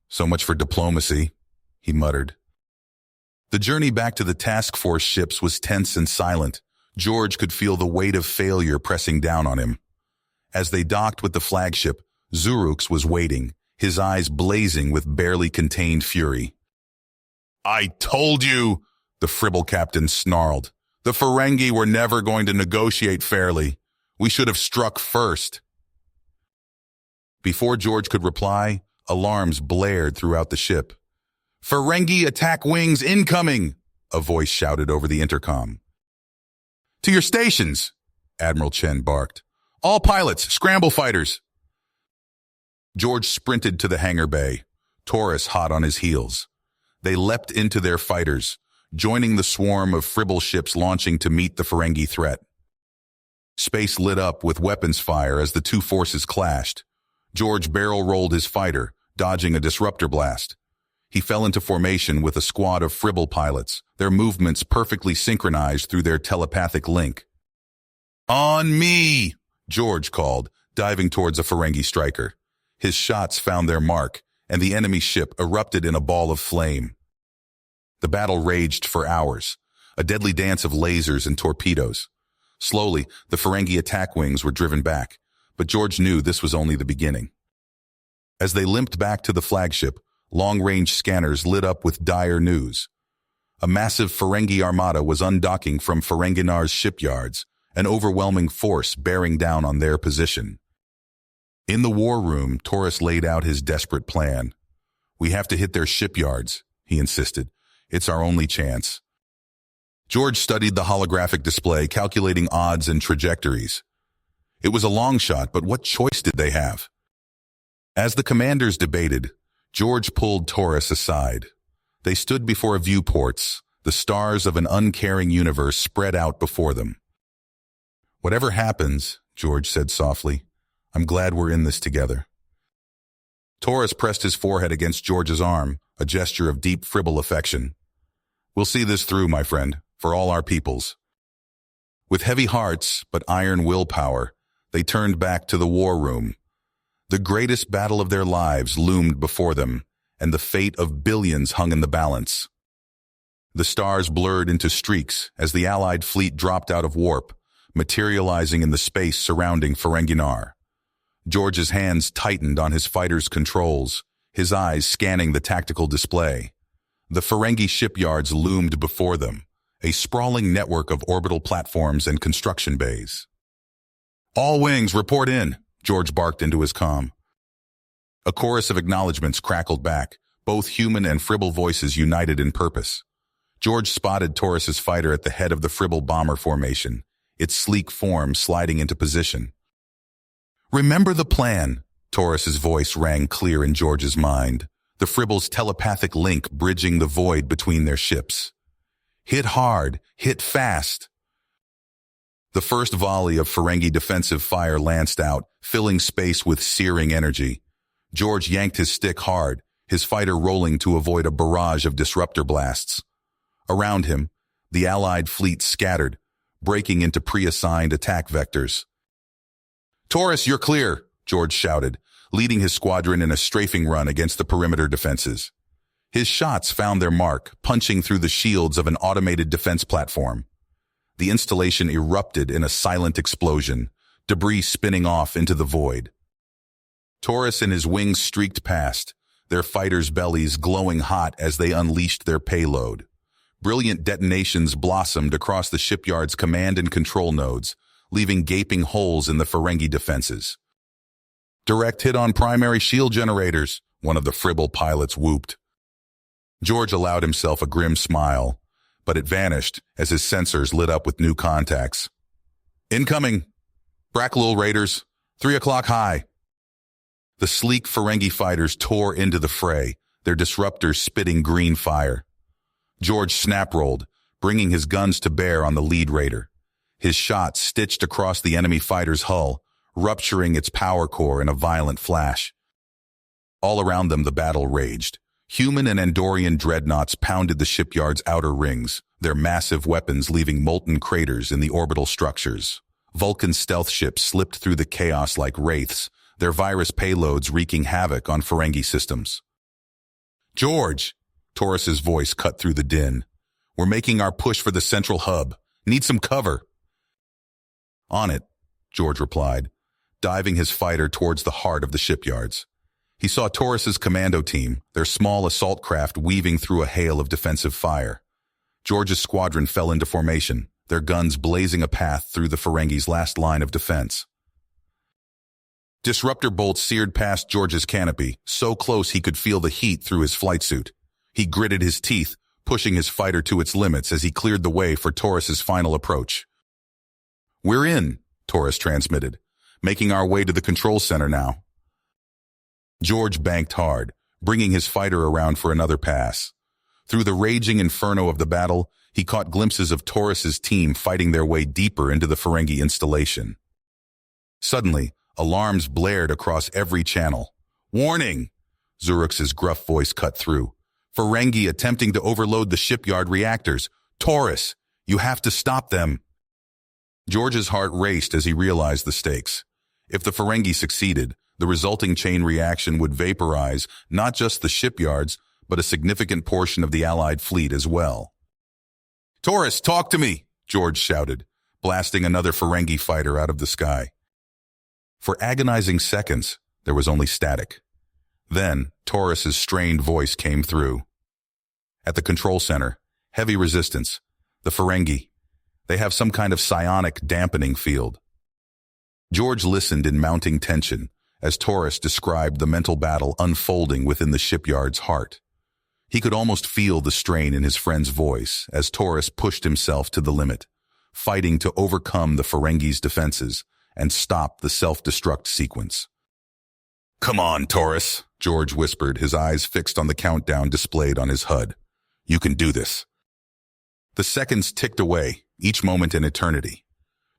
"So much for diplomacy," he muttered. The journey back to the task force ships was tense and silent. George could feel the weight of failure pressing down on him. As they docked with the flagship, Zurux was waiting, his eyes blazing with barely contained fury. "I told you," the Fribble captain snarled. "The Ferengi were never going to negotiate fairly. We should have struck first." Before George could reply, alarms blared throughout the ship. "Ferengi attack wings incoming!" a voice shouted over the intercom. "To your stations!" Admiral Chen barked. "All pilots, scramble fighters!" George sprinted to the hangar bay, Taurus hot on his heels. They leapt into their fighters, joining the swarm of Fribble ships launching to meet the Ferengi threat. Space lit up with weapons fire as the two forces clashed. George barrel-rolled his fighter, dodging a disruptor blast. He fell into formation with a squad of Fribble pilots, their movements perfectly synchronized through their telepathic link. "On me!" George called, diving towards a Ferengi striker. His shots found their mark, and the enemy ship erupted in a ball of flame. The battle raged for hours, a deadly dance of lasers and torpedoes. Slowly, the Ferengi attack wings were driven back, but George knew this was only the beginning. As they limped back to the flagship, long-range scanners lit up with dire news. A massive Ferengi armada was undocking from Ferenginar's shipyards, an overwhelming force bearing down on their position. In the war room, Taurus laid out his desperate plan. "We have to hit their shipyards," he insisted. "It's our only chance." George studied the holographic display, calculating odds and trajectories. It was a long shot, but what choice did they have? As the commanders debated, George pulled Taurus aside. They stood before viewports, the stars of an uncaring universe spread out before them. "Whatever happens," George said softly, "I'm glad we're in this together." Taurus pressed his forehead against George's arm, a gesture of deep Fribble affection. "We'll see this through, my friend, for all our peoples." With heavy hearts, but iron willpower, they turned back to the war room. The greatest battle of their lives loomed before them, and the fate of billions hung in the balance. The stars blurred into streaks as the Allied fleet dropped out of warp, materializing in the space surrounding Ferenginar. George's hands tightened on his fighter's controls, his eyes scanning the tactical display. The Ferengi shipyards loomed before them, a sprawling network of orbital platforms and construction bays. "All wings, report in," George barked into his comm. A chorus of acknowledgments crackled back, both human and Fribble voices united in purpose. George spotted Taurus's fighter at the head of the Fribble bomber formation, its sleek form sliding into position. "Remember the plan," Taurus's voice rang clear in George's mind, the Fribble's telepathic link bridging the void between their ships. "Hit hard, hit fast." The first volley of Ferengi defensive fire lanced out, filling space with searing energy. George yanked his stick hard, his fighter rolling to avoid a barrage of disruptor blasts. Around him, the Allied fleet scattered, breaking into pre-assigned attack vectors. "Taurus, you're clear," George shouted, leading his squadron in a strafing run against the perimeter defenses. His shots found their mark, punching through the shields of an automated defense platform. The installation erupted in a silent explosion, debris spinning off into the void. Taurus and his wings streaked past, their fighters' bellies glowing hot as they unleashed their payload. Brilliant detonations blossomed across the shipyard's command and control nodes, leaving gaping holes in the Ferengi defenses. "Direct hit on primary shield generators," one of the Fribble pilots whooped. George allowed himself a grim smile, but it vanished as his sensors lit up with new contacts. Incoming! Bracklul Raiders, 3 o'clock high. The sleek Ferengi fighters tore into the fray, their disruptors spitting green fire. George snap-rolled, bringing his guns to bear on the lead raider. His shot stitched across the enemy fighter's hull, rupturing its power core in a violent flash. All around them the battle raged. Human and Andorian dreadnoughts pounded the shipyard's outer rings, their massive weapons leaving molten craters in the orbital structures. Vulcan stealth ships slipped through the chaos like wraiths, their virus payloads wreaking havoc on Ferengi systems. "George!" Taurus's voice cut through the din. "We're making our push for the central hub. Need some cover." "On it," George replied, diving his fighter towards the heart of the shipyards. He saw Taurus's commando team, their small assault craft weaving through a hail of defensive fire. George's squadron fell into formation, their guns blazing a path through the Ferengi's last line of defense. Disruptor bolts seared past George's canopy, so close he could feel the heat through his flight suit. He gritted his teeth, pushing his fighter to its limits as he cleared the way for Taurus's final approach. "We're in," Taurus transmitted, "making our way to the control center now." George banked hard, bringing his fighter around for another pass. Through the raging inferno of the battle, he caught glimpses of Taurus's team fighting their way deeper into the Ferengi installation. Suddenly, alarms blared across every channel. "Warning!" Zurux's gruff voice cut through. "Ferengi attempting to overload the shipyard reactors. Taurus, you have to stop them." George's heart raced as he realized the stakes. If the Ferengi succeeded, the resulting chain reaction would vaporize not just the shipyards, but a significant portion of the Allied fleet as well. "Taurus, talk to me!" George shouted, blasting another Ferengi fighter out of the sky. For agonizing seconds, there was only static. Then, Taurus's strained voice came through. "At the control center, heavy resistance. The Ferengi. They have some kind of psionic dampening field." George listened in mounting tension as Taurus described the mental battle unfolding within the shipyard's heart. He could almost feel the strain in his friend's voice as Taurus pushed himself to the limit, fighting to overcome the Ferengi's defenses and stop the self-destruct sequence. "Come on, Taurus," George whispered, his eyes fixed on the countdown displayed on his HUD. "You can do this." The seconds ticked away, each moment an eternity.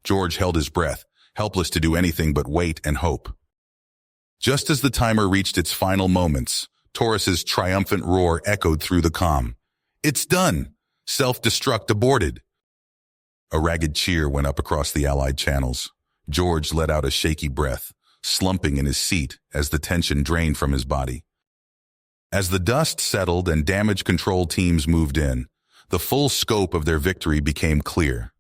George held his breath, helpless to do anything but wait and hope. Just as the timer reached its final moments, Taurus's triumphant roar echoed through the comm. "It's done! Self-destruct aborted!" A ragged cheer went up across the Allied channels. George let out a shaky breath, slumping in his seat as the tension drained from his body. As the dust settled and damage control teams moved in, the full scope of their victory became clear.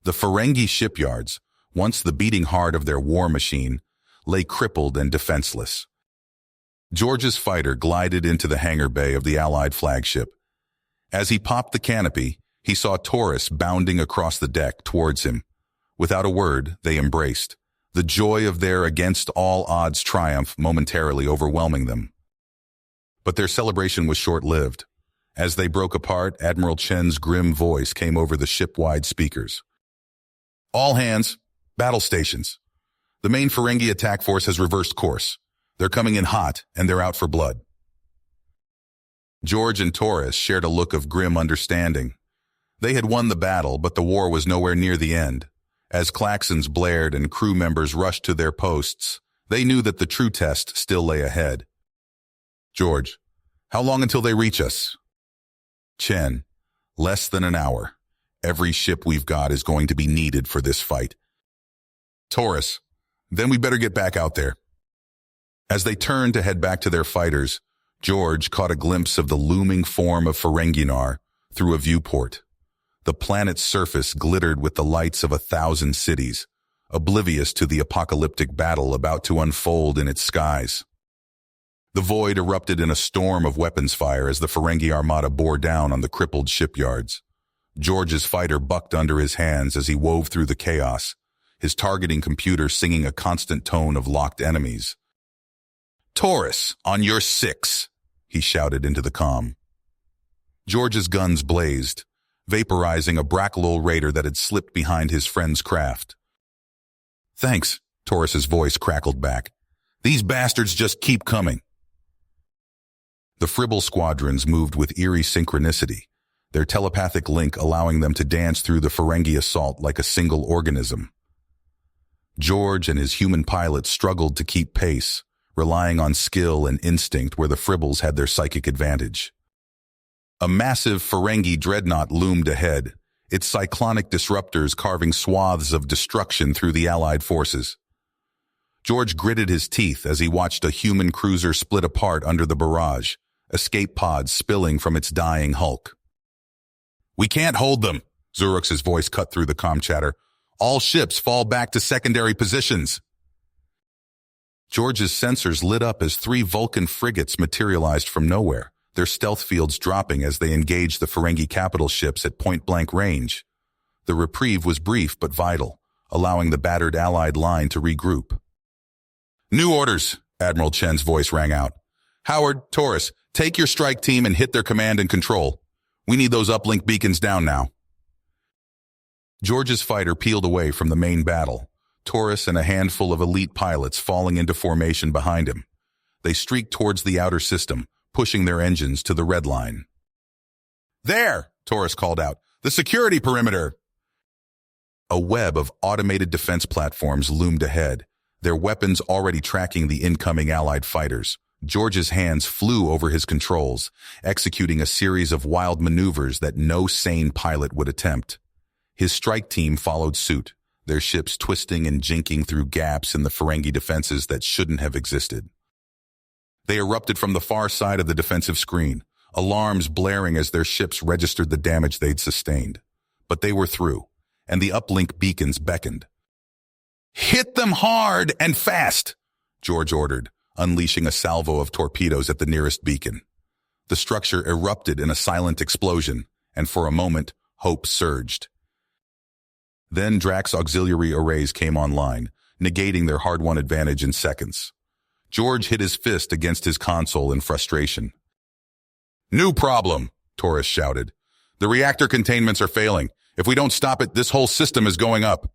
The Ferengi shipyards, once the beating heart of their war machine, lay crippled and defenseless. George's fighter glided into the hangar bay of the Allied flagship. As he popped the canopy, he saw Taurus bounding across the deck towards him. Without a word, they embraced, the joy of their against-all-odds triumph momentarily overwhelming them. But their celebration was short-lived. As they broke apart, Admiral Chen's grim voice came over the ship-wide speakers. "All hands, battle stations. The main Ferengi attack force has reversed course. They're coming in hot, and they're out for blood." George and Taurus shared a look of grim understanding. They had won the battle, but the war was nowhere near the end. As klaxons blared and crew members rushed to their posts, they knew that the true test still lay ahead. "George, how long until they reach us?" "Chen, less than an hour. Every ship we've got is going to be needed for this fight." "Taurus, then we better get back out there." As they turned to head back to their fighters, George caught a glimpse of the looming form of Ferenginar through a viewport. The planet's surface glittered with the lights of 1,000 cities, oblivious to the apocalyptic battle about to unfold in its skies. The void erupted in a storm of weapons fire as the Ferengi armada bore down on the crippled shipyards. George's fighter bucked under his hands as he wove through the chaos, his targeting computer singing a constant tone of locked enemies. "Taurus, on your 6, he shouted into the comm. George's guns blazed, vaporizing a Bracklol raider that had slipped behind his friend's craft. "Thanks," Taurus's voice crackled back. "These bastards just keep coming." The Fribble squadrons moved with eerie synchronicity, their telepathic link allowing them to dance through the Ferengi assault like a single organism. George and his human pilots struggled to keep pace, relying on skill and instinct where the Fribbles had their psychic advantage. A massive Ferengi dreadnought loomed ahead, its cyclonic disruptors carving swaths of destruction through the Allied forces. George gritted his teeth as he watched a human cruiser split apart under the barrage, escape pods spilling from its dying hulk. "We can't hold them," Zurux's voice cut through the comm chatter. "All ships fall back to secondary positions." George's sensors lit up as 3 Vulcan frigates materialized from nowhere, their stealth fields dropping as they engaged the Ferengi capital ships at point-blank range. The reprieve was brief but vital, allowing the battered Allied line to regroup. "New orders," Admiral Chen's voice rang out. "Howard, Taurus, take your strike team and hit their command and control. We need those uplink beacons down now." George's fighter peeled away from the main battle, Taurus and a handful of elite pilots falling into formation behind him. They streaked towards the outer system, pushing their engines to the red line. "There!" Taurus called out. "The security perimeter!" A web of automated defense platforms loomed ahead, their weapons already tracking the incoming Allied fighters. George's hands flew over his controls, executing a series of wild maneuvers that no sane pilot would attempt. His strike team followed suit, their ships twisting and jinking through gaps in the Ferengi defenses that shouldn't have existed. They erupted from the far side of the defensive screen, alarms blaring as their ships registered the damage they'd sustained. But they were through, and the uplink beacons beckoned. "Hit them hard and fast," George ordered, unleashing a salvo of torpedoes at the nearest beacon. The structure erupted in a silent explosion, and for a moment, hope surged. Then Drax auxiliary arrays came online, negating their hard-won advantage in seconds. George hit his fist against his console in frustration. "New problem," Taurus shouted. "The reactor containments are failing. If we don't stop it, this whole system is going up."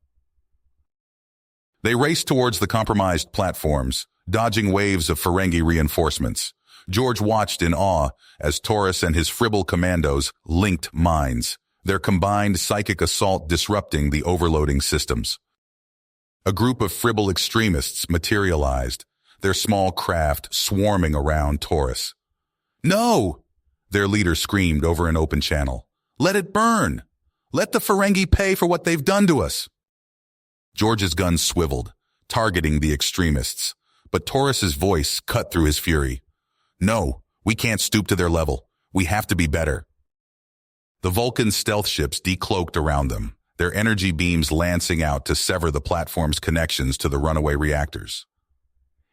They raced towards the compromised platforms, dodging waves of Ferengi reinforcements. George watched in awe as Taurus and his Fribble commandos linked minds, their combined psychic assault disrupting the overloading systems. A group of Fribble extremists materialized, their small craft swarming around Taurus. "No!" their leader screamed over an open channel. "Let it burn! Let the Ferengi pay for what they've done to us!" George's guns swiveled, targeting the extremists, but Taurus's voice cut through his fury. "No, we can't stoop to their level. We have to be better." The Vulcan stealth ships decloaked around them, their energy beams lancing out to sever the platform's connections to the runaway reactors.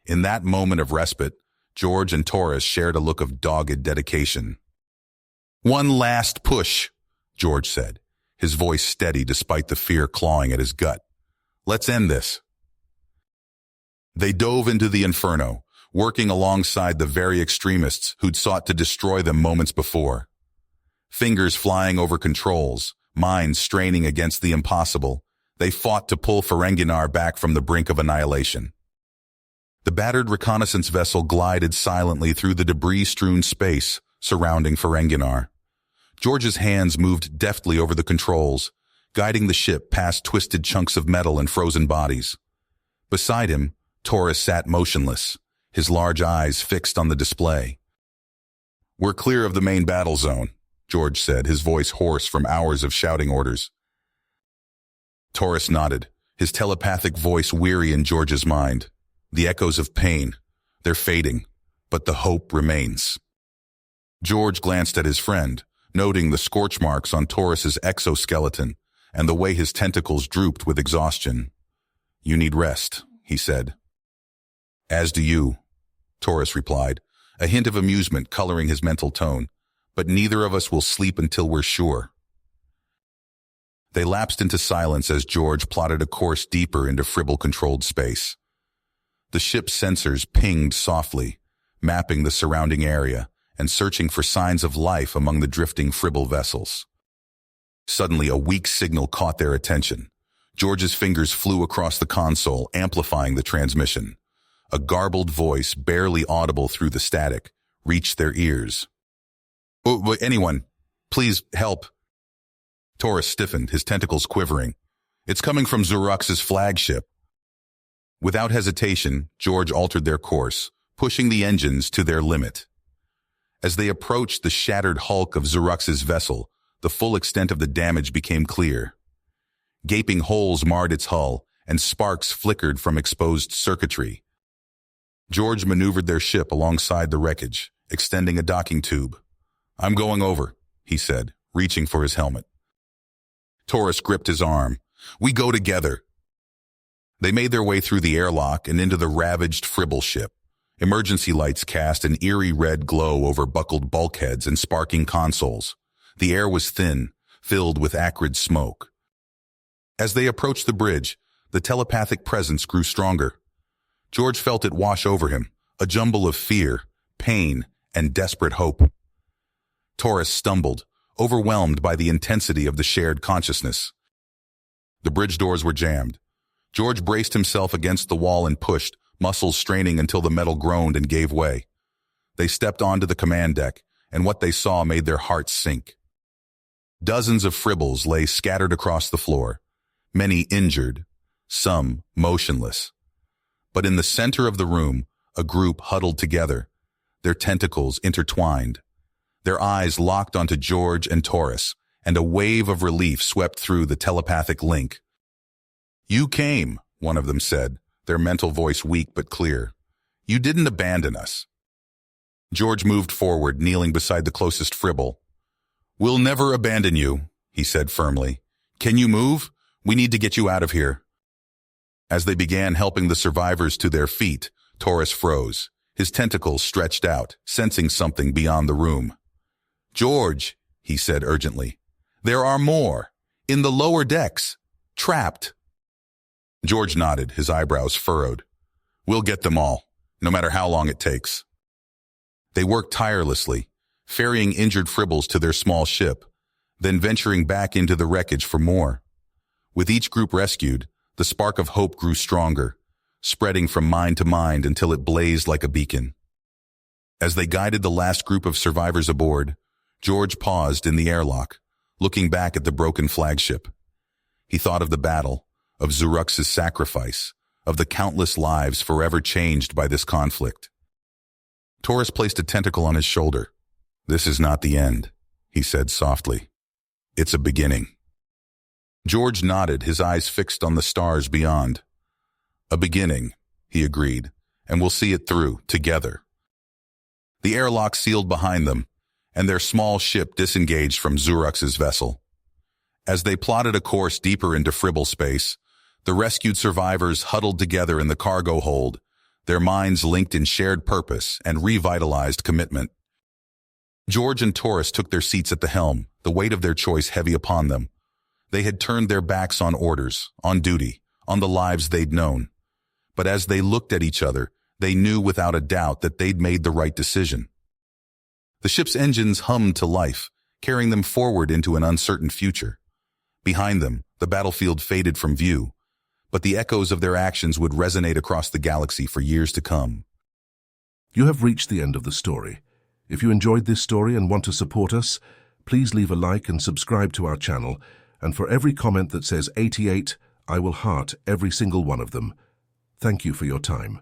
In that moment of respite, George and Taurus shared a look of dogged dedication. "One last push," George said, his voice steady despite the fear clawing at his gut. "Let's end this." They dove into the inferno, working alongside the very extremists who'd sought to destroy them moments before. Fingers flying over controls, minds straining against the impossible, they fought to pull Ferenginar back from the brink of annihilation. The battered reconnaissance vessel glided silently through the debris-strewn space surrounding Ferenginar. George's hands moved deftly over the controls, guiding the ship past twisted chunks of metal and frozen bodies. Beside him, Taurus sat motionless, his large eyes fixed on the display. "We're clear of the main battle zone," George said, his voice hoarse from hours of shouting orders. Taurus nodded, his telepathic voice weary in George's mind. The echoes of pain, they're fading, but the hope remains. George glanced at his friend, noting the scorch marks on Taurus's exoskeleton and the way his tentacles drooped with exhaustion. "You need rest," he said. "As do you," Taurus replied, a hint of amusement coloring his mental tone. "But neither of us will sleep until we're sure." They lapsed into silence as George plotted a course deeper into Fribble-controlled space. The ship's sensors pinged softly, mapping the surrounding area, and searching for signs of life among the drifting Fribble vessels. Suddenly, a weak signal caught their attention. George's fingers flew across the console, amplifying the transmission. A garbled voice, barely audible through the static, reached their ears. Anyone, please help. Taurus stiffened, his tentacles quivering. It's coming from Xerox's flagship. Without hesitation, George altered their course, pushing the engines to their limit. As they approached the shattered hulk of Xerox's vessel, the full extent of the damage became clear. Gaping holes marred its hull, and sparks flickered from exposed circuitry. George maneuvered their ship alongside the wreckage, extending a docking tube. "I'm going over," he said, reaching for his helmet. Taurus gripped his arm. "We go together." They made their way through the airlock and into the ravaged Fribble ship. Emergency lights cast an eerie red glow over buckled bulkheads and sparking consoles. The air was thin, filled with acrid smoke. As they approached the bridge, the telepathic presence grew stronger. George felt it wash over him, a jumble of fear, pain, and desperate hope. Taurus stumbled, overwhelmed by the intensity of the shared consciousness. The bridge doors were jammed. George braced himself against the wall and pushed, muscles straining until the metal groaned and gave way. They stepped onto the command deck, and what they saw made their hearts sink. Dozens of Fribbles lay scattered across the floor, many injured, some motionless. But in the center of the room, a group huddled together, their tentacles intertwined. Their eyes locked onto George and Taurus, and a wave of relief swept through the telepathic link. "You came," one of them said, their mental voice weak but clear. "You didn't abandon us." George moved forward, kneeling beside the closest Fribble. "We'll never abandon you," he said firmly. "Can you move? We need to get you out of here." As they began helping the survivors to their feet, Taurus froze, his tentacles stretched out, sensing something beyond the room. "George," he said urgently, "there are more. In the lower decks. Trapped." George nodded, his eyebrows furrowed. "We'll get them all, no matter how long it takes." They worked tirelessly, ferrying injured Fribbles to their small ship, then venturing back into the wreckage for more. With each group rescued, the spark of hope grew stronger, spreading from mind to mind until it blazed like a beacon. As they guided the last group of survivors aboard, George paused in the airlock, looking back at the broken flagship. He thought of the battle, of Xerox's sacrifice, of the countless lives forever changed by this conflict. Taurus placed a tentacle on his shoulder. "This is not the end," he said softly. "It's a beginning." George nodded, his eyes fixed on the stars beyond. "A beginning," he agreed, "and we'll see it through, together." The airlock sealed behind them, and their small ship disengaged from Xerox's vessel. As they plotted a course deeper into Fribble space, the rescued survivors huddled together in the cargo hold, their minds linked in shared purpose and revitalized commitment. George and Taurus took their seats at the helm, the weight of their choice heavy upon them. They had turned their backs on orders, on duty, on the lives they'd known. But as they looked at each other, they knew without a doubt that they'd made the right decision. The ship's engines hummed to life, carrying them forward into an uncertain future. Behind them, the battlefield faded from view, but the echoes of their actions would resonate across the galaxy for years to come. You have reached the end of the story. If you enjoyed this story and want to support us, please leave a like and subscribe to our channel, and for every comment that says 88, I will heart every single one of them. Thank you for your time.